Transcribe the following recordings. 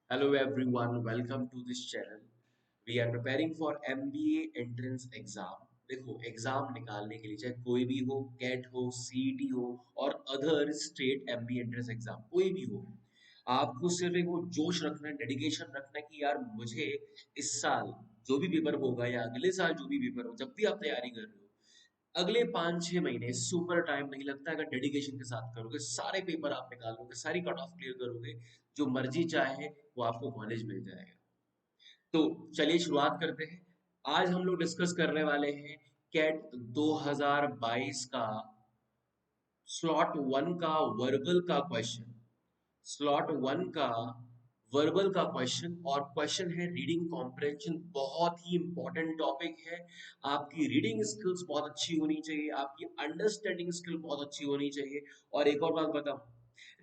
Hello everyone, welcome to this channel. We are preparing for MBA entrance exam. देखो exam निकालने के लिए चाहे कोई भी हो, कैट हो, सीईटी हो और other state MBA entrance exam कोई भी हो, आपको सिर्फ एक वो जोश रखना है, डेडिकेशन रखना है कि यार मुझे इस साल जो भी पेपर होगा या अगले साल जो भी पेपर हो, जब भी आप तैयारी कर रहे हो, अगले 5-6 महीने सुपर टाइम नहीं लगता है। अगर डेडिकेशन के साथ करोगे, सारे पेपर आप निकालोगे, सारी कट ऑफ क्लियर करोगे, जो मर्जी चाहे वो आपको कॉलेज मिल जाएगा। तो चलिए शुरुआत करते हैं। आज हम लोग डिस्कस करने वाले हैं कैट 2022 का स्लॉट वन का वर्बल का क्वेश्चन। स्लॉट वन का वर्बल का क्वेश्चन और क्वेश्चन है रीडिंग कॉम्प्रहेंशन। बहुत ही इंपॉर्टेंट टॉपिक है। आपकी रीडिंग स्किल्स बहुत अच्छी होनी चाहिए, आपकी अंडरस्टैंडिंग स्किल बहुत अच्छी होनी चाहिए। और एक और बात बताऊं,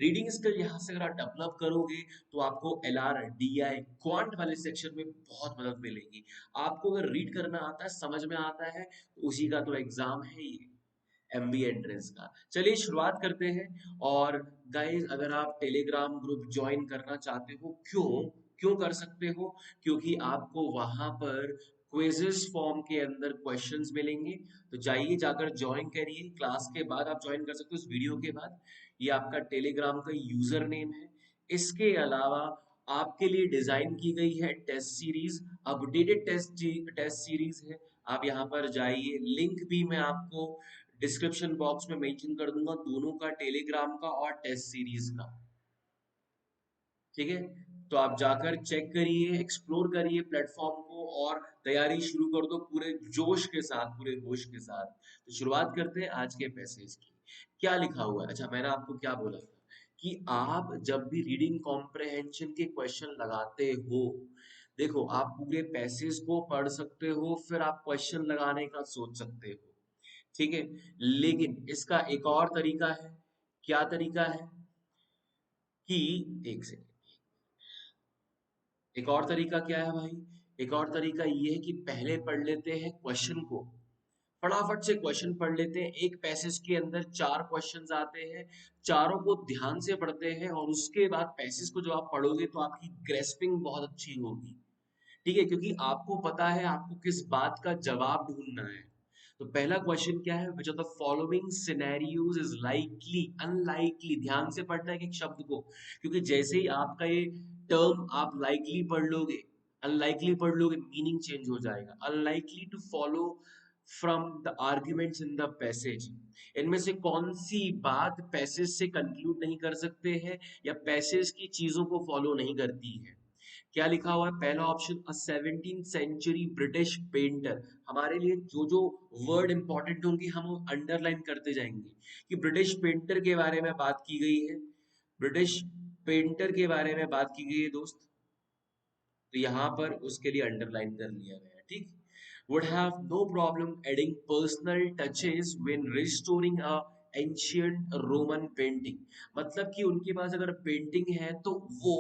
रीडिंग स्किल यहाँ से अगर आप डेवलप करोगे तो आपको L R D I quant वाले सेक्शन में बहुत मदद मिलेगी। आपको अगर रीड करना आता है, समझ में आता है, तो उसी का तो एग्जाम है ये एमबीए एंट्रेंस का। चलिए शुरुआत करते हैं। और गाइस, अगर आप टेलीग्राम ग्रुप ज्वाइन करना चाहते हो, क्यों क्यों कर सकते हो? क्योंकि आपको वहां पर क्विज़ेस फॉर्म के अंदर क्वेश्चंस मिलेंगे। तो जाइए, जाकर ज्वाइन करिए। क्लास के बाद आप ज्वाइन कर सकते हो, इस वीडियो के बाद। ये आपका टेलीग्राम का यूजर नेम है। इसके अलावा आपके लिए डिजाइन की गई है test series, updated test series है। आप यहाँ पर जाइए, लिंक भी मैं आपको डिस्क्रिप्शन बॉक्स में मेंशन कर दूंगा, दोनों का, टेलीग्राम का और टेस्ट सीरीज का। ठीक है, तो आप जाकर चेक करिए, एक्सप्लोर करिए प्लेटफॉर्म को और तैयारी शुरू कर दो पूरे जोश के साथ, पूरे होश के साथ। तो शुरुआत करते हैं आज के पैसेज की। क्या लिखा हुआ है? अच्छा, मैंने आपको क्या बोला था कि आप जब भी रीडिंग कॉम्प्रहेंशन के क्वेश्चन लगाते हो, देखो आप पूरे पैसेज को पढ़ सकते हो, फिर आप क्वेश्चन लगाने का सोच सकते हो। ठीक है, लेकिन इसका एक और तरीका है। क्या तरीका है? कि एक सेकेंड, एक और तरीका क्या है भाई? एक और तरीका ये है कि पहले पढ़ लेते हैं क्वेश्चन को, फटाफट से क्वेश्चन पढ़ लेते हैं। एक पैसेज के अंदर 4 क्वेश्चंस आते हैं, चारों को ध्यान से पढ़ते हैं और उसके बाद पैसेज को जब आप पढ़ोगे तो आपकी ग्रेस्पिंग बहुत अच्छी होगी। ठीक है, क्योंकि आपको पता है आपको किस बात का जवाब ढूंढना है। तो पहला क्वेश्चन क्या है? विच of the following scenarios is likely unlikely. ध्यान से पढ़ना है एक एक शब्द को, क्योंकि जैसे ही आपका ये टर्म आप लाइकली पढ़ लोगे, अनलाइकली पढ़ लोगे, मीनिंग चेंज हो जाएगा। Unlikely to follow from the arguments in the passage. इनमें से कौन सी बात पैसेज से कंक्लूड नहीं कर सकते हैं या पैसेज की चीजों को फॉलो नहीं करती है? क्या लिखा हुआ है? पहला ऑप्शन, अ 17th सेंचुरी ब्रिटिश पेंटर। हमारे लिए जो जो वर्ड इंपॉर्टेंट होंगे हम वो अंडरलाइन करते जाएंगे कि ब्रिटिश पेंटर के बारे में बात की गई है। ब्रिटिश पेंटर के बारे में बात की गई है दोस्त, तो यहाँ पर उसके लिए अंडरलाइन कर लिया गया है। ठीक, would have no problem adding personal touches when restoring a ancient Roman painting। मतलब कि उनके पास अगर पेंटिंग है तो वो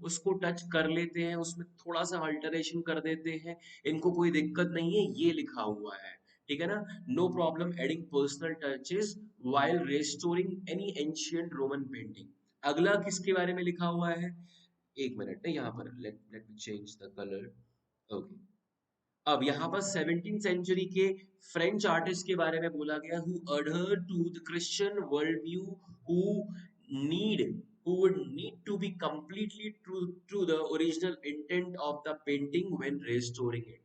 उसको टच कर लेते हैं, उसमें थोड़ा सा अल्टरेशन कर देते हैं, इनको कोई दिक्कत नहीं है, ये लिखा हुआ है। ठीक है ना? No problem adding personal touches while restoring any ancient Roman painting। अगला किसके बारे में लिखा हुआ है? एक मिनट है, यहाँ पर let let me change the colour. Okay, अब यहाँ पर 17th सेंचुरी के फ्रेंच आर्टिस्ट के बारे में बोला गया, who adhere to the Christian world view, who need who would need to be completely true to the original intent of the painting when restoring it।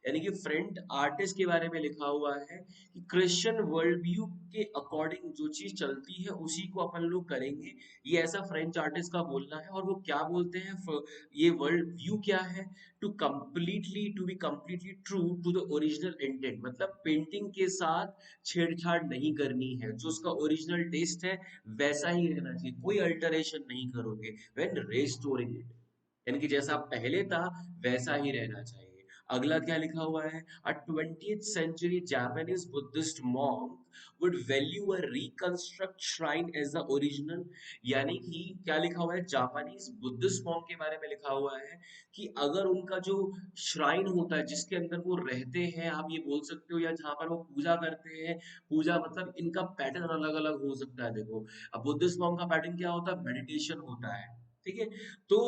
यानी कि फ्रेंच आर्टिस्ट के बारे में लिखा हुआ है कि क्रिश्चियन वर्ल्ड व्यू के अकॉर्डिंग जो चीज चलती है उसी को अपन लोग करेंगे। ये ऐसा फ्रेंच आर्टिस्ट का बोलना है। और वो क्या बोलते हैं, ये वर्ल्ड व्यू क्या है? To be completely true to the original intent. मतलब पेंटिंग के साथ छेड़छाड़ नहीं करनी है, जो उसका ओरिजिनल टेस्ट है वैसा ही रहना चाहिए, कोई अल्टरेशन नहीं करोगे व्हेन रेस्टोरिंग इट। यानी कि जैसा पहले था वैसा ही रहना चाहिए। अगला क्या लिखा हुआ है? अ 20th century Japanese Buddhist monk would value a reconstruct shrine as the original। यानी कि क्या लिखा हुआ है? जापानीज बुद्धिस्ट मॉन्क के बारे में लिखा हुआ है कि अगर उनका जो श्राइन होता है जिसके अंदर वो रहते हैं, आप ये बोल सकते हो, या जहाँ पर वो पूजा करते हैं, पूजा मतलब इनका पैटर्न अलग अलग हो सकता है। देखो, अब बुद्धिस्ट मॉन्क का पैटर्न क्या होता है? मेडिटेशन होता है। ठीक है, तो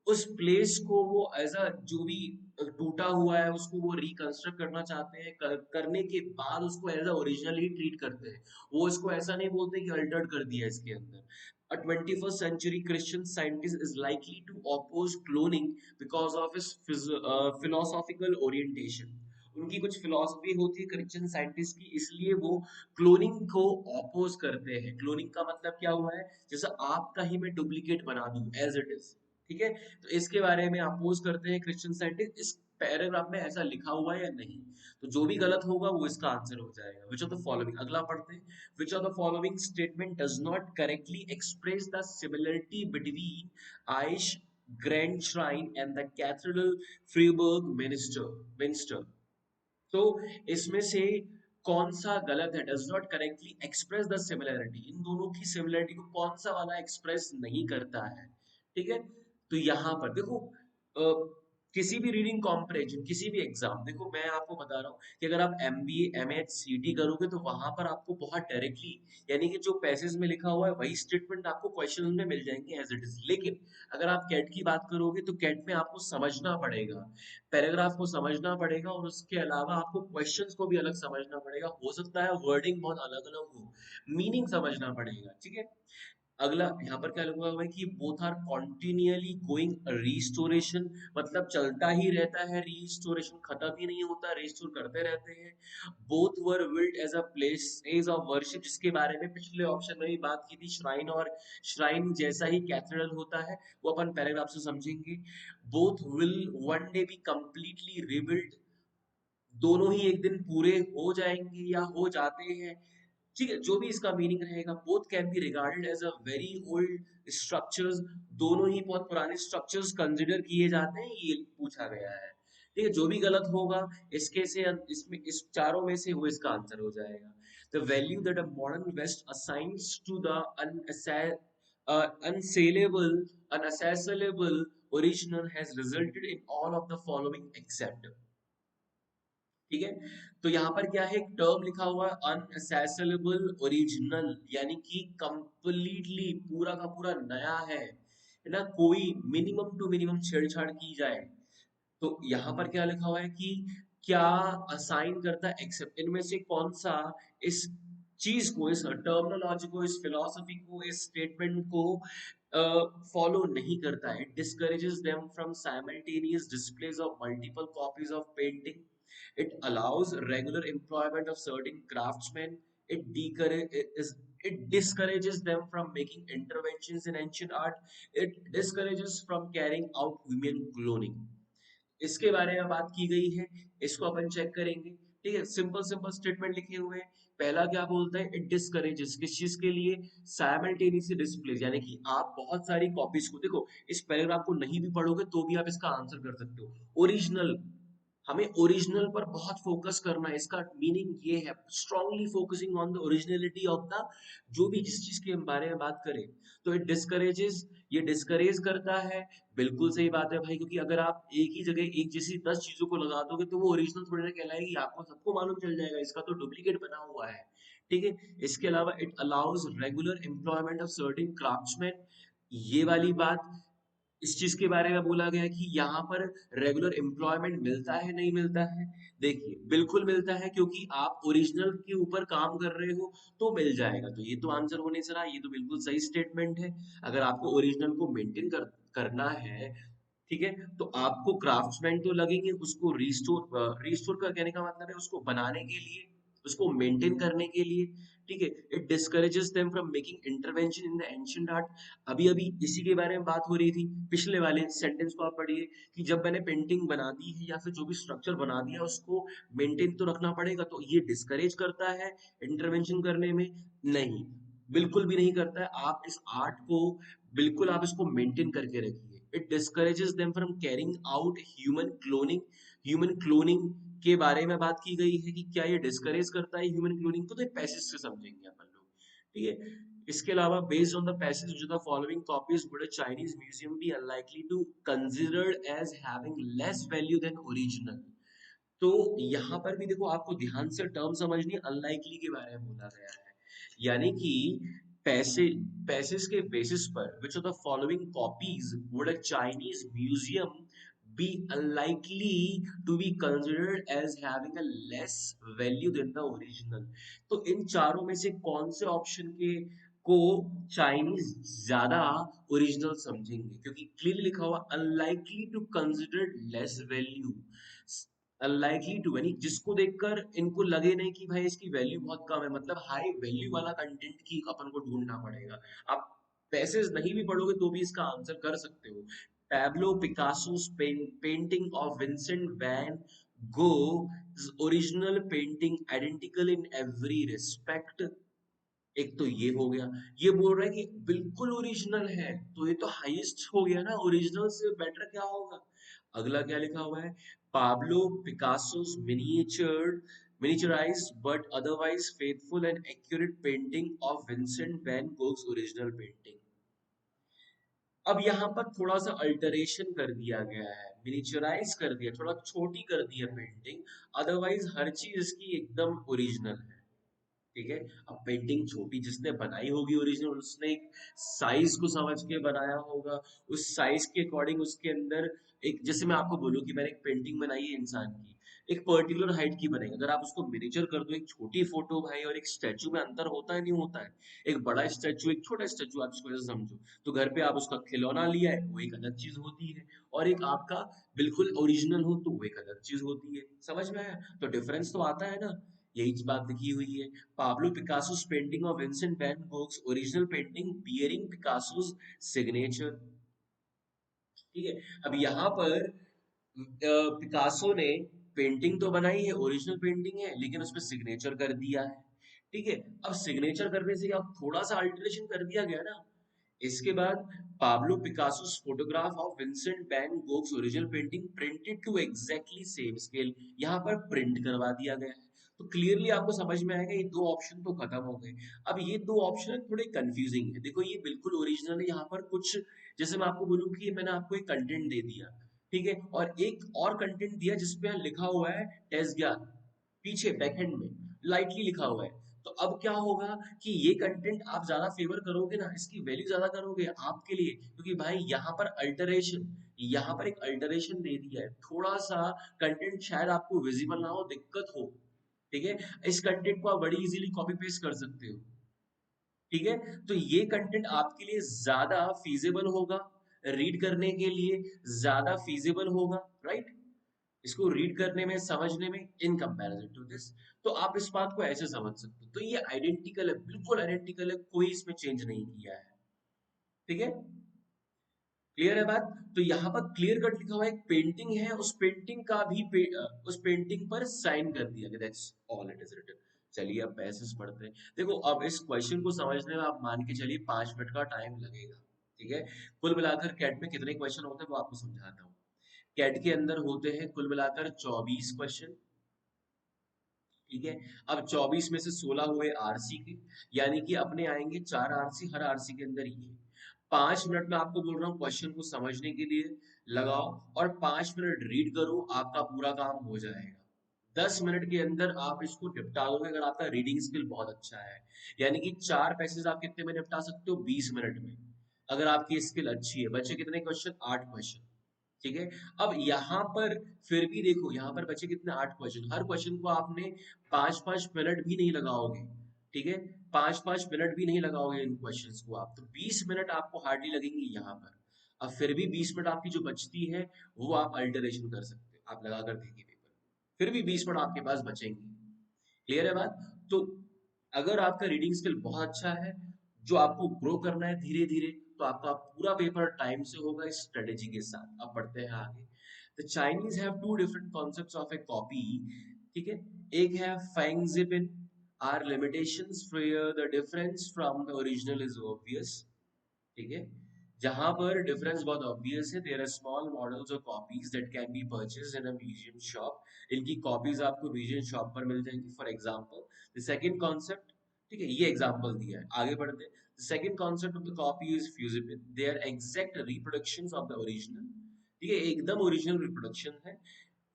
उस प्लेस को वो एज अ जो भी टूटा हुआ है उसको वो रिकंस्ट्रक्ट करना चाहते हैं, करने के बाद उसको एज अ ओरिजिनल ही ट्रीट करते हैं। वो इसको ऐसा नहीं बोलते कि अल्टर्ड कर दिया इसके अंदर। A 21st century Christian scientist is likely to oppose cloning because of his philosophical orientation. उनकी कुछ फिलॉसफी होती है क्रिश्चियन साइंटिस्ट की, इसलिए वो क्लोनिंग को ऑपोज करते हैं। क्लोनिंग का मतलब क्या हुआ है, जैसे आपका ही मैं डुप्लीकेट बना दूं एज इट इज, ठीक है, तो इसके बारे में अपोज करते हैं क्रिश्चियन साइंटिस्ट। इस पैराग्राफ में ऐसा लिखा हुआ है या नहीं, तो जो भी गलत होगा वो इसका आंसर हो जाएगा। विच ऑफ द फॉलोइंग, अगला पढ़ते हैं। Which of the following statement does not correctly express the similarity between Ise grand shrine and the cathedral Freiburg Minster. तो इसमें से कौन सा गलत है, does not correctly express the similarity, इन दोनों की सिमिलरिटी को कौन सा वाला एक्सप्रेस नहीं करता है, ठीक है। तो यहां पर देखो, किसी भी रीडिंग कॉम्प्रिहेंशन, किसी भी एग्जाम, देखो मैं आपको बता रहा हूँ कि अगर आप MBA MH CT करोगे तो वहां पर आपको बहुत डायरेक्टली, यानी कि जो पैसेज में लिखा हुआ है वही स्टेटमेंट आपको क्वेश्चन में मिल जाएंगे एज इट इज। लेकिन अगर आप कैट की बात करोगे तो कैट में आपको समझना पड़ेगा, पैराग्राफ को समझना पड़ेगा, और उसके अलावा आपको क्वेश्चंस को भी अलग समझना पड़ेगा। हो सकता है वर्डिंग बहुत अलग अलग हो, मीनिंग समझना पड़ेगा, ठीक है। अगला यहाँ पर क्या लिखा हुआ है कि बोथ आर कॉन्टिन्यूअली गोइंग रिस्टोरेशन, मतलब चलता ही रहता है, रिस्टोरेशन खत्म ही नहीं होता, रिस्टोर करते रहते हैं। Both were built as a place of worship, जिसके बारे में पिछले ऑप्शन में भी बात की थी, श्राइन, और श्राइन जैसा ही कैथेड्रल होता है, वो अपन पैराग्राफ से समझेंगे। Both will one day be completely rebuilt, दोनों ही एक दिन पूरे हो जाएंगे या हो जाते हैं, ठीक है, जो भी इसका मीनिंग रहेगा। Both can be regarded as a very old structures, दोनों ही बहुत पुराने स्ट्रक्चर्स कंसिडर किए जाते हैं, ये पूछा गया है, ठीक है। जो भी गलत होगा इसके से, इसमें इस चारों में से वो इसका आंसर हो जाएगा। The value that a modern west assigns to the unsaleable unaccessible original has resulted in all of the following except, ठीक है। तो यहाँ पर क्या है, एक टर्म लिखा हुआ है अनअसेसेबल ओरिजिनल, यानी कि कंप्लीटली पूरा का पूरा नया है ना, कोई मिनिमम टू मिनिमम छेड़छाड़ की जाए। तो यहाँ पर क्या लिखा हुआ है कि क्या असाइन करता है एक्सेप्ट, इनमें से कौन सा इस चीज को, इस टर्मिनोलॉजी को, इस फिलॉसफी को, इस स्टेटमेंट को फॉलो नहीं करता है। It discourages them from simultaneous displace of multiple copies of painting, it allows regular employment of certain craftsmen, it discourages it discourages them from making interventions in ancient art, it discourages from carrying out human cloning। इसके बारे में बात की गई है, इसको अपन check करेंगे, ठीक है। सिंपल सिंपल स्टेटमेंट लिखे हुए हैं। पहला क्या बोलता है, इट डिस्करेजेस, किस चीज के लिए, साइमल्टेनियस डिस्प्लेस, यानी कि आप बहुत सारी कॉपीज को, देखो इस पैराग्राफ को नहीं भी पढ़ोगे तो भी आप इसका आंसर कर सकते हो। ओरिजिनल, हमें ओरिजिनल पर बहुत फोकस करना है, इसका मीनिंग ये है, strongly focusing on the originality of the, जो भी जिस चीज के बारे में बात करें। तो इट डिस्करेजेस, ये डिस्करेज करता है, बिल्कुल सही बात है भाई, क्योंकि अगर आप एक ही जगह एक जैसी 10 चीजों को लगा दोगे तो वो ओरिजिनल थोड़ी ना कहलाएगी, आपको सबको मालूम चल जाएगा इसका तो डुप्लीकेट बना हुआ है, ठीक है। इसके अलावा it allows regular employment of certain craftsman, ये वाली बात, इस चीज के बारे में बोला गया कि यहाँ पर रेगुलर एम्प्लॉयमेंट मिलता है नहीं मिलता है, देखिए बिल्कुल मिलता है, क्योंकि आप ओरिजिनल के ऊपर काम कर रहे हो तो मिल जाएगा, तो ये तो आंसर होने से रहा, ये तो बिल्कुल सही स्टेटमेंट है। अगर आपको ओरिजिनल को मेंटेन करना है, ठीक है, तो आपको क्राफ्ट्समैन तो लगेंगे, उसको रिस्टोर का कहने का मतलब है उसको बनाने के लिए, उसको मेंटेन करने के लिए, ठीक है। It discourages them from making intervention in the ancient art, अभी अभी इसी के बारे में बात हो रही थी, पिछले वाले सेंटेंस को आप पढ़िए कि जब मैंने पेंटिंग बना दी है या फिर जो भी स्ट्रक्चर बना दिया उसको मेंटेन तो रखना पड़ेगा, तो ये डिस्करेज करता है इंटरवेंशन करने में, नहीं, बिल्कुल भी नहीं करता है। आप इस आर्ट को बिल्कुल आप इसको मेंटेन करके रखिए। It discourages them from carrying out human cloning, human cloning के बारे में बात की गई है कि क्या ये डिस्करेज करता है ह्यूमन क्लोनिंग को, तो एक पैसेज से समझेंगे अपन लोग, ठीक है। इसके अलावा बेस्ड ऑन द पैसेज जो the following copies would a Chinese museum be unlikely to considered as having less value than original. तो यहाँ पर भी देखो आपको ध्यान से टर्म समझनी है, अनलाइकली के बारे में बोला गया है, यानी कि पैसे पैसेस के बेसिस पर which of the following copies would a Chinese museum be unlikely to be considered as having a less value than the original? तो इन चारों में से कौन से ऑप्शन के को चाइनीज ज्यादा ओरिजिनल समझेंगे, क्योंकि क्लियरली लिखा हुआ unlikely to consider less value. Unlikely to यानी जिसको देखकर इनको लगे नहीं कि भाई इसकी वैल्यू बहुत कम है, मतलब हाई वैल्यू वाला कंटेंट की अपन को ढूंढना पड़ेगा। आप पैसेज नहीं भी पढ़ोगे तो भी इसका आंसर कर सकते हो। Pablo Picasso's painting of Vincent van Gogh's original painting identical in every respect। एक तो ये हो गया, ये बोल रहा है कि बिल्कुल ओरिजिनल है, तो ये तो हाईएस्ट हो गया ना, ओरिजिनल से बेटर क्या होगा। अगला क्या लिखा हुआ है, Pablo पिकासो's miniaturized but otherwise faithful and accurate painting of Vincent van Gogh's original painting। अब यहाँ पर थोड़ा सा अल्टरेशन कर दिया गया है, मिनिचराइज कर दिया, थोड़ा छोटी कर दी है पेंटिंग, अदरवाइज हर चीज इसकी एकदम ओरिजिनल है। ठीक है, अब पेंटिंग छोटी जिसने बनाई होगी ओरिजिनल, उसने एक साइज को समझ के बनाया होगा, उस साइज के अकॉर्डिंग उसके अंदर एक, जैसे मैं आपको बोलूं कि मैंने एक पेंटिंग बनाई है इंसान की, एक पर्टिकुलर हाइट की बनाई, अगर आप उसको मिनिएचर कर दो, एक छोटी फोटो भाई और एक स्टैचू में अंतर होता है नहीं होता है। एक बड़ा स्टैचू एक छोटा स्टैचू आप इसको ऐसे समझो, तो घर पे आप उसका खिलौना लिया है वो एक अलग चीज होती है, और एक आपका बिल्कुल ओरिजिनल हो तो वो एक अलग चीज होती है। समझ में आया, तो डिफरेंस तो आता है ना, यही बात लिखी हुई है। Pablo Picasso's painting of Vincent van Gogh's original painting bearing Picasso's signature। ठीक है, अब यहाँ पर पिकासो ने पेंटिंग तो बनाई है, ओरिजिनल पेंटिंग है, लेकिन उसमें सिग्नेचर कर दिया है। ठीक है, अब सिग्नेचर करने से अब थोड़ा सा अल्टरेशन कर दिया गया ना। इसके बाद Pablo पिकासो's photograph of Vincent van Gogh's original painting printed to exactly same scale, यहाँ पर प्रिंट करवा दिया गया है। तो क्लियरली आपको समझ में आएगा, ये दो ऑप्शन तो खत्म हो गए। अब ये दो ऑप्शन थोड़े कंफ्यूजिंग है, देखो ये बिल्कुल ओरिजिनल है, यहाँ पर कुछ, जैसे मैं आपको बोलूँ कि मैंने आपको एक कंटेंट दे दिया, ठीक है, और एक और कंटेंट दिया जिसपे लिखा हुआ है टेस्ट ज्ञान, पीछे बैकएंड में लाइटली लिखा हुआ है। तो अब क्या होगा कि ये कंटेंट आप ज्यादा फेवर करोगे ना, इसकी वैल्यू ज्यादा करोगे आपके लिए, क्योंकि भाई यहाँ पर अल्टरेशन, यहाँ पर एक अल्टरेशन दे दिया है, थोड़ा सा कंटेंट शायद आपको विजिबल ना हो, दिक्कत हो। ठीक है, इस कंटेंट को आप बड़ी इजीली कॉपी पेस्ट कर सकते हो। ठीक है, तो ये कंटेंट आपके लिए ज्यादा फीजिबल होगा, रीड करने के लिए ज्यादा फीजिबल होगा, राइट, इसको रीड करने में समझने में इन कंपैरिजन टू दिस। तो आप इस बात को ऐसे समझ सकते हो, तो ये आइडेंटिकल है, बिल्कुल आइडेंटिकल है, कोई इसमें चेंज नहीं किया है। ठीक है, क्लियर है बात। तो यहाँ पर क्लियर कट लिखा हुआ है, एक पेंटिंग है, उस पेंटिंग का भी उस पेंटिंग पर साइन कर दिया गया, that's all it is written. चलिए अब पैसेज पढ़ते हैं। देखो अब इस क्वेश्चन को समझने में आप मान के चलिए 5 मिनट का टाइम लगेगा। ठीक है, कुल मिलाकर कैट में कितने क्वेश्चन होते हैं वो आपको समझाता हूँ। कैट के अंदर होते हैं कुल मिलाकर 24 क्वेश्चन। ठीक है, अब 24 में से 16 हुए आरसी के, यानी कि अपने आएंगे 4 आरसी, हर आरसी के अंदर ये 5 मिनट में आपको बोल रहा हूँ क्वेश्चन को समझने के लिए लगाओ, और 5 मिनट रीड करो, आपका पूरा काम हो जाएगा। 10 मिनट के अंदर आप इसको निपटा दोगे अगर आपका रीडिंग स्किल बहुत अच्छा है, यानी कि 4 पैसेज आप कितने में निपटा सकते हो, 20 मिनट में, अगर आपकी स्किल अच्छी है। बच्चे कितने क्वेश्चन, 8 क्वेश्चन। ठीक है, अब यहाँ पर फिर भी देखो, यहाँ पर बचे कितने, 8 क्वेश्चन, हर क्वेश्चन को आपने 5-5 मिनट भी नहीं लगाओगे। ठीक है, 5-5 मिनट भी नहीं लगाओगे इन क्वेश्चंस को आप, तो 20 मिनट आपको हार्डली लगेंगे यहाँ पर। अब फिर भी 20 मिनट आपकी जो बचती है वो आप अल्टरेशन कर सकते हो, आप लगा कर देखिए पेपर, फिर भी 20 मिनट आपके पास बचेंगे। क्लियर है बात। तो अगर आपका रीडिंग स्किल बहुत अच्छा है, जो आपको ग्रो करना है धीरे धीरे, तो आपका पूरा पेपर टाइम से होगा इस स्ट्रेटेजी के साथ। अब पढ़ते हैं आगे। The Chinese have two different concepts of a copy. ठीक है, एक है fangzhipin or limitations where the difference from the original is obvious। ठीक है, जहां पर डिफरेंस बहुत ऑब्वियस है, देयर आर स्मॉल मॉडल्स और copies that can be purchased in a museum shop. इनकी कॉपीज आपको म्यूजियम शॉप पर मिल जाएंगी। For example the second concept, ठीक है, ये एग्जांपल दिया है, आगे बढ़ते हैं। The second concept of the copy is fusible, they are exact reproductions of the original. ठीक है, एकदम ओरिजिनल रिप्रोडक्शन है।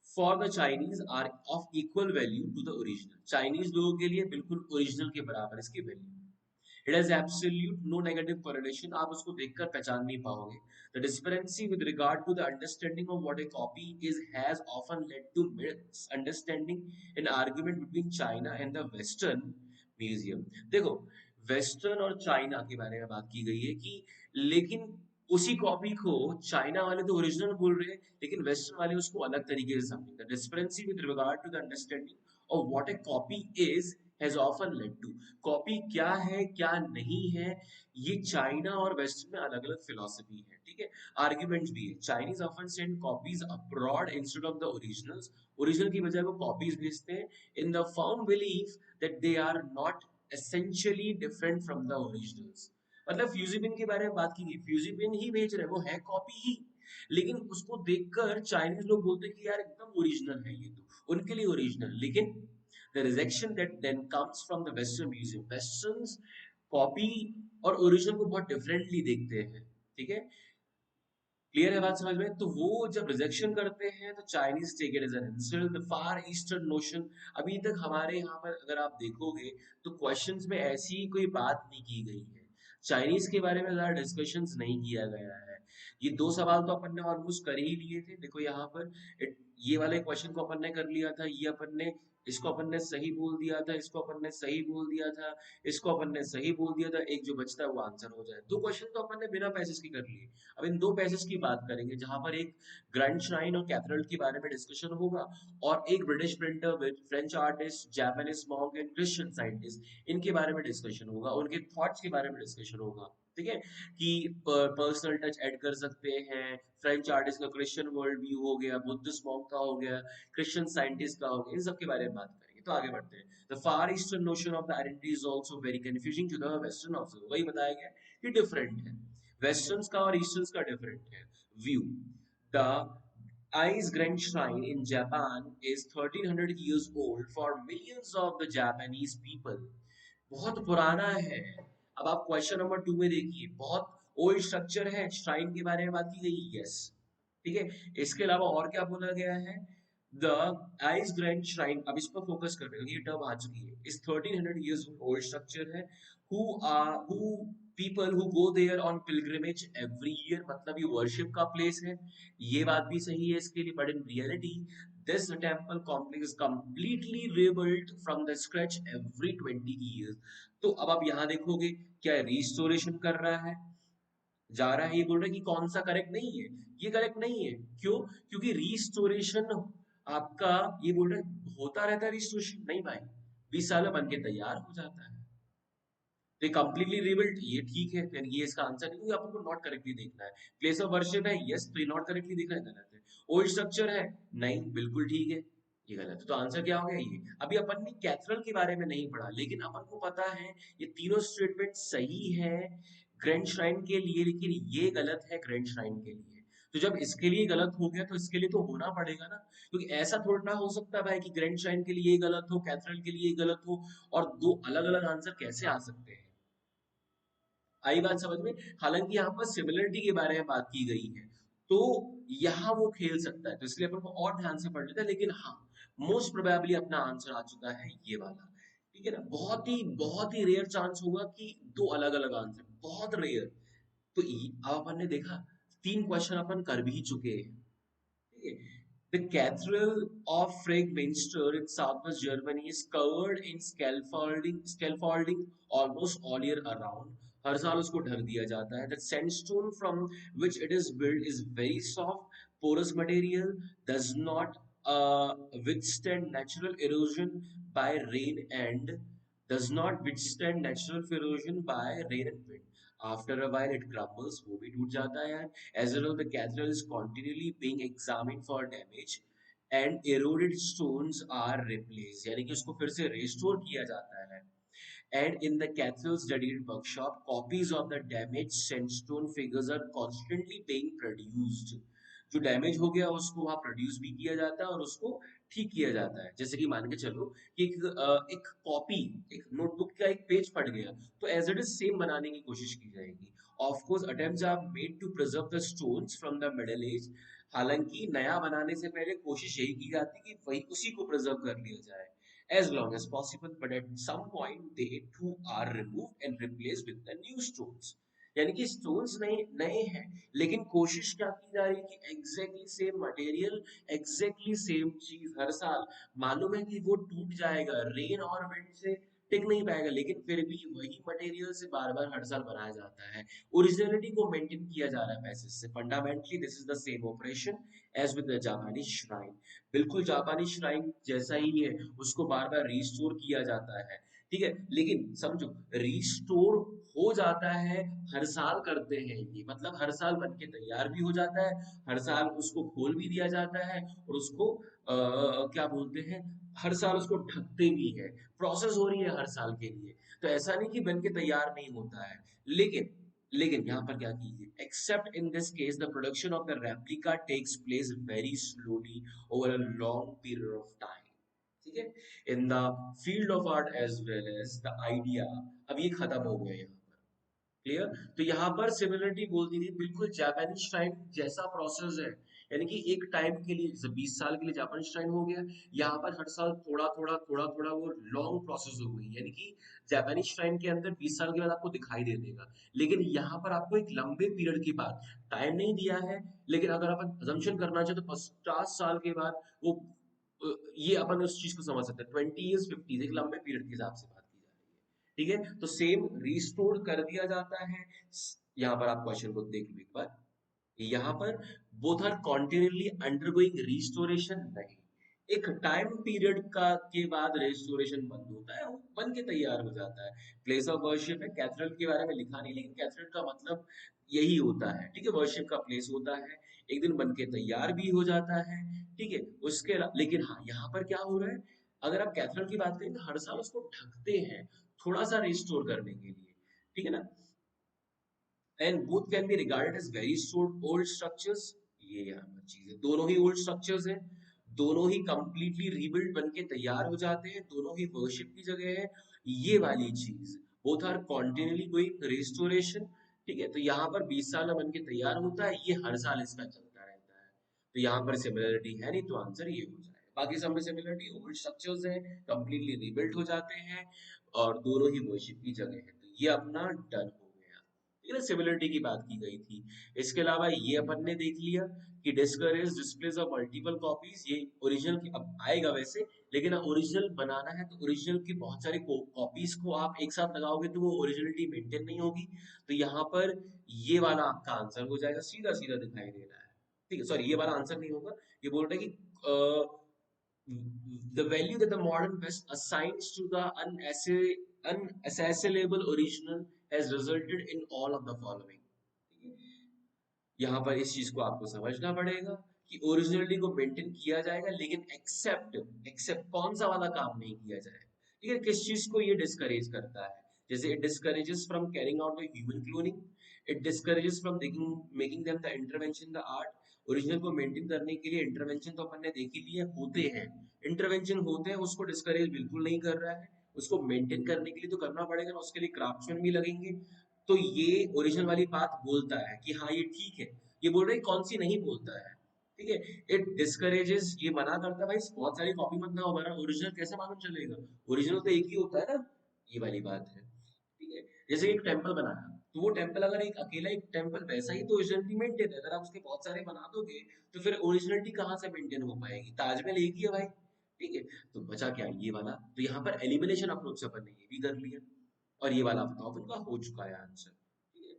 For the Chinese are of equal value to the original, Chinese लोगों के लिए बिल्कुल ओरिजिनल के बराबर इसकी value. It has absolute no negative correlation, आप उसको देखकर पहचान नहीं पाओगे। The discrepancy with regard to the understanding of what a copy is has often led to misunderstanding in argument between China and the western museum. देखो, western और China के बारे में बात की गई है कि लेकिन उसी कॉपी को चाइना वाले तो ओरिजिनल बोल रहे हैं, लेकिन वेस्टर्न वाले उसको अलग तरीके से समझेंगे। The discrepancy with regard to the understanding of what a copy is has often led to, copy क्या है क्या नहीं है, ये चाइना और वेस्ट में अलग अलग फिलोसफी है, ठीक है। आर्ग्यूमेंट्स भी है। Chinese often send copies abroad instead of the originals, original की बजाय वो कॉपीज भेजते हैं in the firm belief that they are not essentially different from the originals. मतलब फ्यूजिबिन के बारे में बात की गई, फ्यूजिबिन ही भेज रहे, वो है कॉपी ही, लेकिन उसको देखकर चाइनीज लोग बोलते हैं कि यार एकदम ओरिजिनल है ये, तो उनके लिए ओरिजिनल। लेकिन the rejection that then comes from the Western museum. Westerns copy और ओरिजिनल को बहुत डिफरेंटली देखते हैं, ठीक है। क्लियर है बात समझ में? तो वो जब रिजेक्शन करते हैं तो Chinese take it as an insult, the far eastern notion. अभी तक हमारे यहाँ पर अगर आप देखोगे तो क्वेश्चंस में ऐसी कोई बात नहीं की गई है, चाइनीज के बारे में ज्यादा डिस्कशंस नहीं किया गया है। ये दो सवाल तो अपन ने ऑलमोस्ट कर ही लिए थे, देखो यहाँ पर ये वाले क्वेश्चन को अपन ने कर लिया था, ये अपन ने इसको अपन ने सही बोल दिया था, इसको अपन ने सही बोल दिया था, इसको अपन ने सही बोल दिया था, एक जो बचता है वो आंसर हो जाए। दो क्वेश्चन तो अपन ने बिना पैसेज के कर लिए। अब इन दो पैसेज की बात करेंगे, जहां पर एक ग्रैंड श्राइन और कैथेड्रल के बारे में डिस्कशन होगा, और एक British printer with French artist, Japanese monk and Christian scientist, इनके बारे में डिस्कशन होगा, उनके थॉट्स के बारे में डिस्कशन होगा, ठीक है। कि पर्सनल टच ऐड कर सकते हैं, फ्रेंच आर्टिस्ट का क्रिश्चियन वर्ल्ड व्यू हो गया, बुद्धिस्ट मॉन्क का हो गया, क्रिश्चियन साइंटिस्ट का हो गया, इन सब के बारे में बात करेंगे। तो आगे बढ़ते हैं। The far eastern notion of the identity is also very confusing to the western observer, वही बताया गया कि डिफरेंट है, वेस्टर्न्स का और ईस्टर्न्स का डिफरेंट है view. The Ice Grand Shrine in Japan is 1300 years old for millions of the Japanese people. बहुत पुराना है। अब आप क्वेश्चन नंबर 2 में देखिए, बहुत ओल्ड स्ट्रक्चर है, श्राइन के बारे में बात की गई, यस, ठीक है। इसके अलावा और क्या बोला गया है? द आइस ग्रैंड श्राइन, अब इस पर फोकस कर रहे हो, ये टर्म आ चुकी है, इस 1300 years ओल्ड स्ट्रक्चर है। Who people who go there on pilgrimage every year, मतलब ये वर्शिप का प्लेस है, ये बात भी सही है इसके लिए। But in reality this temple complex is completely rebuilt from the scratch every 20 years। तो अब आप यहाँ देखोगे, क्या रिस्टोरेशन कर रहा है, जा रहा है, ये बोल रहा है कि कौन सा करेक्ट नहीं है, ये करेक्ट नहीं है। क्यों? क्योंकि रिस्टोरेशन आपका, ये बोल रहा है होता रहता है रिस्टोरेशन, नहीं भाई, 20 साल में बन के तैयार हो जाता है। तो कंप्लीटली रिबिल्ट, ये ठीक है, फिर ये इसका आंसर नहीं, क्योंकि आपको नॉट करेक्टली देखना है। प्लेस ऑफ वर्शिप है, यस, तो ये नॉट करेक्टली देखना है, गलत है। ओल्ड स्ट्रक्चर है, नहीं, बिल्कुल ठीक है, ये गलत है। तो आंसर क्या हो गया? ये। अभी अपन ने कैथेड्रल के बारे में नहीं पढ़ा, लेकिन अपन को पता है ये तीनों स्टेटमेंट सही है ग्रैंड श्राइन के लिए, लेकिन ये गलत है ग्रैंड श्राइन के लिए। तो जब इसके लिए गलत हो गया तो इसके लिए तो होना पड़ेगा ना, क्योंकि ऐसा थोड़ा ना हो सकता भाई कि ग्रैंड श्राइन के लिए गलत हो, कैथेड्रल के लिए गलत हो, और दो अलग अलग आंसर कैसे आ सकते हैं? आई बात समझ में? हालांकि यहाँ पर सिमिलरिटी के बारे में बात की गई है, तो यहाँ वो खेल सकता है, तो इसलिए अपन को और ध्यान से पढ़ लेते हैं। लेकिन हाँ, मोस्ट प्रोबेबली अपना आंसर आ चुका है ये वाला, ठीक है ना। बहुत ही रेयर चांस होगा कि दो अलग अलग आंसर, बहुत रेयर। तो अब अपन ने देखा, तीन क्वेश्चन अपन कर भी चुके हैं, ठीक है। The Cathedral of Fragminster in southwest Germany is covered in scaffolding almost all year around. हर साल उसको ढक दिया जाता है। The sandstone from which it is built is very soft, porous material, does not withstand natural erosion by rain and does not withstand natural erosion by rain and wind. After a while, it crumbles, वो भी टूट जाता है यार। As a result, the cathedral is continually being examined for damage and eroded stones are replaced, यानी कि उसको फिर से restore किया जाता है। And in the cathedral's studied workshop, copies of the damaged sandstone figures are constantly being produced. जो damage हो गया उसको वहां प्रोड्यूस भी किया जाता है और उसको ठीक किया जाता है। जैसे कि मान के चलो कि एक कॉपी, एक नोटबुक का एक पेज फट गया, तो एज इट इज सेम बनाने की कोशिश की जाएगी। Of course attempts are made to preserve the stones from the middle age, हालांकि नया बनाने से पहले कोशिश यही की जाती है कि वही उसी को प्रिजर्व कर लिया जाए। as long as possible, but at some point they too are removed and replaced with the new stones. यानी कि स्टोन्स नए नए हैं, लेकिन कोशिश क्या की जा रही है कि exactly same material, exactly same चीज हर साल। मालूम है कि वो टूट जाएगा, रेन और विंड से टिक नहीं पाएगा, लेकिन फिर भी वही मटेरियल से बार बार हर साल बनाया जाता है। ओरिजिनलिटी को मेंटेन किया जा रहा है पैसे से। Fundamentally this is the same operation as with the जापानी श्राइन। बिल्कुल जापानी श्राइन जैसा ही है, उसको बार बार रिस्टोर किया जाता है। ठीक है, लेकिन समझो, रिस्टोर हो जाता है, हर साल करते हैं ये, मतलब हर साल बन के तैयार भी हो जाता है, हर साल उसको खोल भी दिया जाता है, और उसको क्या बोलते हैं, हर साल उसको ढकते भी है। प्रोसेस हो रही है हर साल के लिए। तो ऐसा नहीं कि बन के तैयार नहीं होता है। लेकिन लेकिन यहाँ पर क्या कीजिए, except in this case the production of the replica takes place very slowly over a long period of time. ठीक है, in the field of art as well as the idea. अब ये खत्म हो गया यहाँ पर, क्लियर। तो यहाँ पर सिमिलरिटी बोल दी थी, बिल्कुल जापानीज टाइम जैसा प्रोसेस है। यानी कि एक टाइम के लिए, जैसे 20 साल के लिए जापानीज टाइम हो गया, यहाँ पर हर साल थोड़ा थोड़ा थोड़ा थोड़ा वो लॉन्ग प्रोसेस हो गई। यानी कि जापानीज टाइम के अंदर 20 साल के बाद आपको दिखाई दे देगा, लेकिन यहाँ पर आपको एक लंबे पीरियड के बाद, टाइम नहीं दिया है, लेकिन अगर अपन अजम्पशन करना चाहे तो 50 साल के बाद वो ये अपन उस चीज को समझ सकते हैं। 20 ईयर्स 50, एक लंबे पीरियड के हिसाब से बात की जा रही है। ठीक है, तो सेम रिस्टोर कर दिया जाता है। यहाँ पर आप क्वेश्चन को देख लो एक बार, यहाँ पर both are continuously undergoing restoration. नहीं, एक टाइम पीरियड का के बाद रिस्टोरेशन बंद होता है, वो बन के तैयार हो जाता है। प्लेस ऑफ वर्शिप है, कैथेड्रल के बारे में लिखा नहीं, लेकिन कैथेड्रल का मतलब यही होता है। ठीक है, वर्शिप का प्लेस होता है, एक दिन बन के तैयार भी हो जाता है। ठीक है, लेकिन हाँ, यहाँ पर क्या हो रहा है, अगर आप कैथेड्रल की बात करें तो हर साल उसको ढकते हैं, थोड़ा सा रिस्टोर करने के लिए। ठीक है ना, and both can be regarded as very old structures. ये यहाँ पर चीज है, दोनों ही ओल्ड स्ट्रक्चर्स हैं, दोनों ही कंप्लीटली रीबिल्ड बन के तैयार हो जाते हैं, दोनों ही वर्शिप की जगह है। ये वाली चीज, both are continuously going restoration. ठीक है, तो यहाँ पर 20 साल में बन के तैयार होता है, ये हर साल इसका चलता रहता है। तो यहाँ पर सिमिलरिटी है नहीं, तो आंसर ये हो जाएगा। बाकी सब में सिमिलरिटी, ओल्ड स्ट्रक्चर्स हैं, कंप्लीटली रीबिल्ड हो जाते हैं, और दोनों ही वर्शिप की जगह है। तो ये अपना डन हो गया। ठीक है, सिमिलरिटी की बात की गई थी। इसके अलावा ये अपन ने देख लिया कि discourage displace of multiple copies, ये ओरिजिनल की अब आएगा वैसे, लेकिन ओरिजिनल बनाना है तो ओरिजिनल की बहुत सारी कॉपीज को आप एक साथ लगाओगे तो वो ओरिजिनलिटी मेंटेन नहीं होगी। तो यहाँ पर ये वाला आपका आंसर हो जाएगा, सीधा सीधा दिखाई दे रहा है। ठीक है, सॉरी, ये वाला आंसर नहीं होगा। ये बोल रहा है कि the value that the modern West assigns to the unassailable original has resulted in all of the following. यहाँ पर इस चीज को आपको समझना पड़ेगा कि ओरिजिनलिटी को मेंटेन किया जाएगा, लेकिन एक्सेप्ट एक्सेप्ट कौन सा वाला काम नहीं किया जाएगा। ठीक है, किस चीज को ये डिस्करेज करता है, जैसे it discourages from carrying out the human cloning, it discourages from making them the intervention the art. Original को मेंटेन करने के लिए इंटरवेंशन तो अपन ने देख ही लिए होते हैं, इंटरवेंशन होते हैं, उसको डिस्करेज बिल्कुल नहीं कर रहा है। उसको मेंटेन करने के लिए तो करना पड़ेगा ना, उसके लिए क्राफ्ट्समैन भी लगेंगे। तो ये ओरिजिनल वाली बात बोलता है कि हाँ ये ठीक है। ये बोल रहा है कौन सी नहीं बोलता है। ठीक है, इट डिस्करेजेस, ये मना करता है भाई बहुत सारी कॉपी मत बनाओ, हमारा ओरिजिनल कैसे मालूम चलेगा, ओरिजिनल तो एक ही होता है ना। ये वाली बात है। ठीक है, जैसे एक टेम्पल बनाना, तो वो टेम्पल अगर एक अकेला एक टेम्पल वैसा ही तो ओरिजिनलिटी मेंटेन है, अगर आप उसके बहुत सारे बना दोगे तो फिर ओरिजिनलिटी कहाँ से मेंटेन हो पाएगी, ताजमहल एक ही है भाई। ठीक है, तो बचा क्या ये वाला, तो यहाँ पर एलिमिनेशन अप्रोच से अपन ने ये भी कर लिया, और ये वाला बताओ उनका हो चुका है आंसर। ठीक है,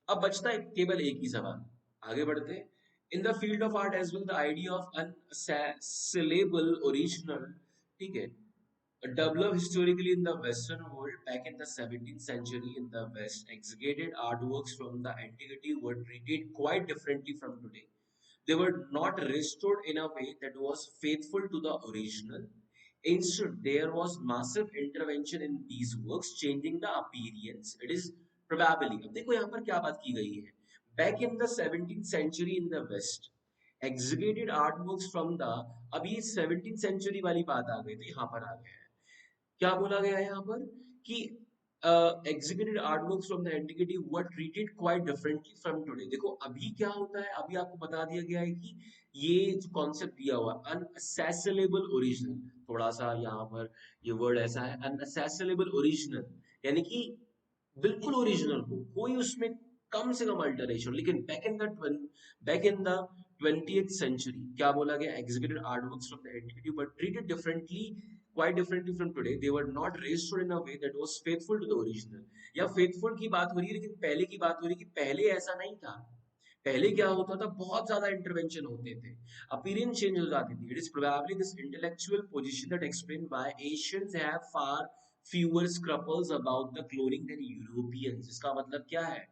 अब बचता है केवल एक ही सवाल, आगे बढ़ते हैं। In the field of art as well the idea of unassailable original, ठीक है, developed historically in the Western world. Back in the 17th century in the West, exegeted artworks from the antiquity were treated quite differently from today. They were not restored in a way that was faithful to the original. Instead, there was massive intervention in these works, changing the appearance. It is probably, अब देखो यहाँ पर क्या बात की गई है, back in the 17th century in the West, exegeted artworks from the, अभी 17th century वाली बात आ गई, तो यहाँ पर आ गया है, क्या बोला गया है यहाँ पर कि executed artworks from the antiquity were treated quite differently from today. देखो अभी क्या होता है, अभी आपको बता दिया गया है कि ये जो कॉन्सेप्ट दिया हुआ अनअसेसेबल ओरिजिनल, थोड़ा सा यहाँ पर ये वर्ड ऐसा है अनअसेसेबल ओरिजिनल, यानी कि बिल्कुल ओरिजिनल हो, कोई उसमें कम से कम अल्टरेशन। लेकिन back in the 20th century क्या बोला गया, executed artworks from the antiquity but treated differently, quite differently from today. They were not restored in a way that was faithful to the original. या faithful की बात हो रही है, लेकिन पहले की बात हो रही है कि पहले ऐसा नहीं था। पहले क्या होता था, बहुत ज्यादा इंटरवेंशन होते थे, अपीयरेंस चेंज हो जाती थी। It is probably this intellectual position that explain why Asians have far fewer scruples about the cloning than Europeans। इसका मतलब क्या है,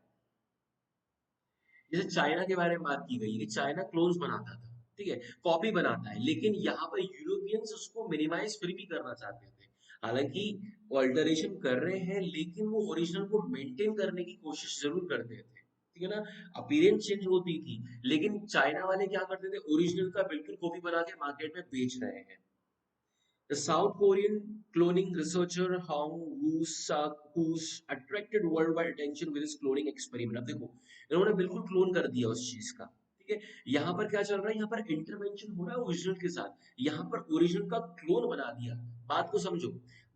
जैसे चाइना के बारे में बात की गई है कि चाइना क्लोन्स बनाता था, ठीक है, कॉपी बनाता है, लेकिन यहाँ पर यूरोपियंस उसको मिनिमाइज फिर भी करना चाहते थे। हालांकि वो अल्टरेशन कर रहे हैं, लेकिन वो ओरिजिनल को मेंटेन करने की कोशिश जरूर करते थे, ठीक है ना। अपीयरेंस चेंज होती थी, लेकिन चाइना वाले क्या करते थे, ओरिजिनल का बिल्कुल कॉपी बना के मार्केट में बेच रहे हैं। The South Korean cloning researcher Hong Woo-Suk attracted worldwide attention with his cloning experiment। अब देखो इन्होंने बिल्कुल क्लोन कर दिया उस चीज का, ठीक है। यहाँ पर क्या चल रहा है, यहाँ पर इंटरवेंशन हो रहा है ओरिजिनल के साथ, यहाँ पर ओरिजिनल का क्लोन बना दिया। बात को समझो,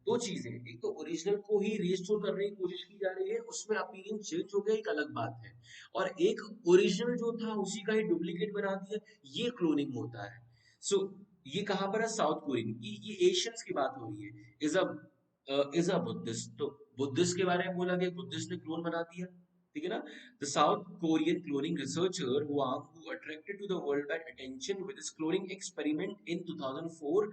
दो चीजें, एक तो ओरिजिनल को ही रिस्टोर करने की कोशिश की जा रही है, उसमें अपीयरेंस चेंज हो गया, एक अलग बात है, और एक ओरिजिनल जो था उसी का ही डुप्लीकेट बना दिया, ये क्लोनिंग होता है। सो ये कहां पर है, साउथ कोरियन, ये एशियंस की बात हो रही है। इज अ बुद्धिस्ट, तो बुद्धिस्ट के बारे में बोला गया, बुद्धिस्ट ने क्लोन बना दिया, ठीक है ना। The south Korean cloning researcher who attracted to the worldwide attention with his cloning experiment in 2004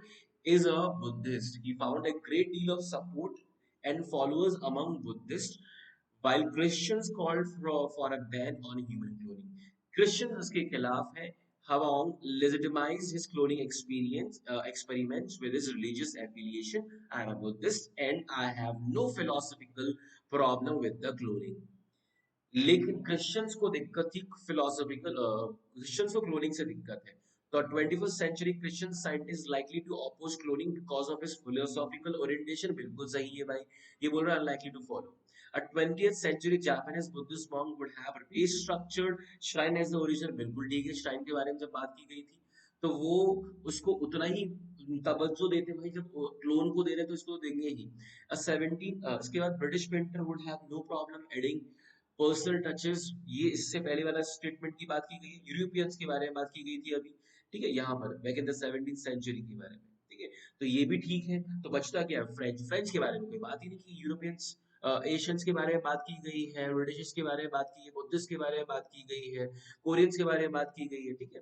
is a Buddhist. He found a great deal of support and followers among Buddhists, while Christians called for a ban on human cloning. Christians उसके खिलाफ है। Hwang legitimized his cloning experiments with his religious affiliation. I am a Buddhist and I have no philosophical problem with the cloning. लेकिन Christians को दिक्कत थी philosophical, Christians को cloning से दिक्कत है। तो 21st century Christian scientist likely to oppose cloning because of his philosophical orientation. बिल्कुल सही है भाई, ये बोल रहा है unlikely to follow. A 20th century Japanese Buddhist monk would have restructured shrine as the original। बिल्कुल ठीक है, श्राइन के बारे में जब बात की गई थी तो वो उसको उतना ही तवज्जो देते भाई, जब क्लोन को दे रहे तो इसको देंगे ही। 17 इसके बाद British painter would have no problem adding personal touches, ये इससे पहले वाला स्टेटमेंट की बात की गई है। यूरोपियंस के बारे में बात की गई थी अभी, ठीक है, यहाँ पर back in the 17th century के बारे में, ठीक है। तो ये भी ठीक है, तो बचता क्या है, फ्रेंच के बारे में कोई बात ही नहीं की। यूरोपियंस एशियंस के बारे में बात की गई है, ब्रिटिश के बारे में बात की है, बुद्धिस्ट के बारे में बात की गई है, कोरियंस के बारे में बात की गई है, ठीक है।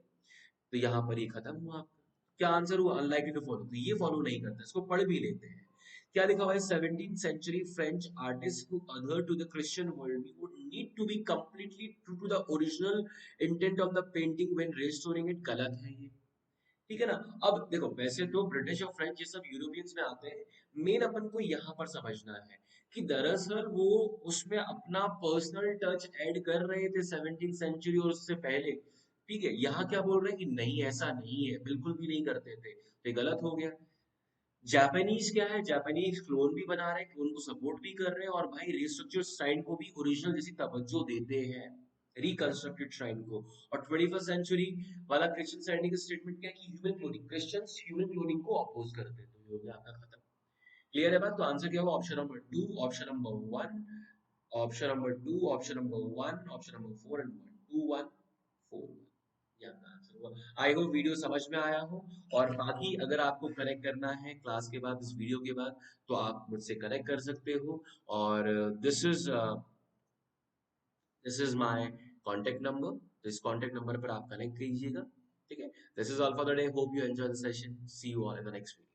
तो यहाँ पर ये खत्म हुआ आपका। क्या आंसर हुआ, अनलाइकली टू फॉलो, तो ये फॉलो नहीं करता, इसको पढ़ भी लेते हैं। क्या लिखा हुआ है, 17th century French artists who adhere to the Christian worldview would need to be completely true to the original intent of the painting when restoring it। गलत है ये, ठीक है ना। अब देखो वैसे तो ब्रिटिश और फ्रेंच ये सब यूरोपियंस में आते हैं, मेन अपन को यहाँ पर समझना है कि दरअसल वो उसमें अपना पर्सनल टच ऐड कर रहे थे 17th सेंचुरी और उससे पहले, ठीक है। यहाँ क्या बोल रहे हैं कि नहीं ऐसा नहीं है, बिल्कुल भी नहीं करते थे, तो ये गलत हो गया। जापानीज क्या है, जापानीज क्लोन भी बना रहे हैं, क्लोन को सपोर्ट भी कर रहे हैं, और भाई रिस्ट्रक्चर्ड श्राइन को भी ओरिजिनल जैसी तवज्जो देते हैं, रिकंस्ट्रक्टेड श्राइन को। और 21st सेंचुरी वाला क्रिश्चियन साइंटिफिक स्टेटमेंट क्या है कि human cloning, Christians human cloning को अपोज करते हैं। तो ये हो गया आपका खत्म, क्लियर है बात। तो आंसर क्या होगा, option number 2, option number 1, option number 2, option number 1, option number 4 and 1 2 1 4 1, ये आपका आंसर हुआ। आई होप वीडियो समझ में आया हो। और बाकी अगर आपको कनेक्ट करना है क्लास के बाद, इस वीडियो के बाद, तो आप मुझसे कनेक्ट कर सकते हो। और this is my contact number, तो इस कांटेक्ट नंबर पर आप कनेक्ट कीजिएगा, ठीक है। This is all for the day, hope you enjoy the session, see you all in the next video.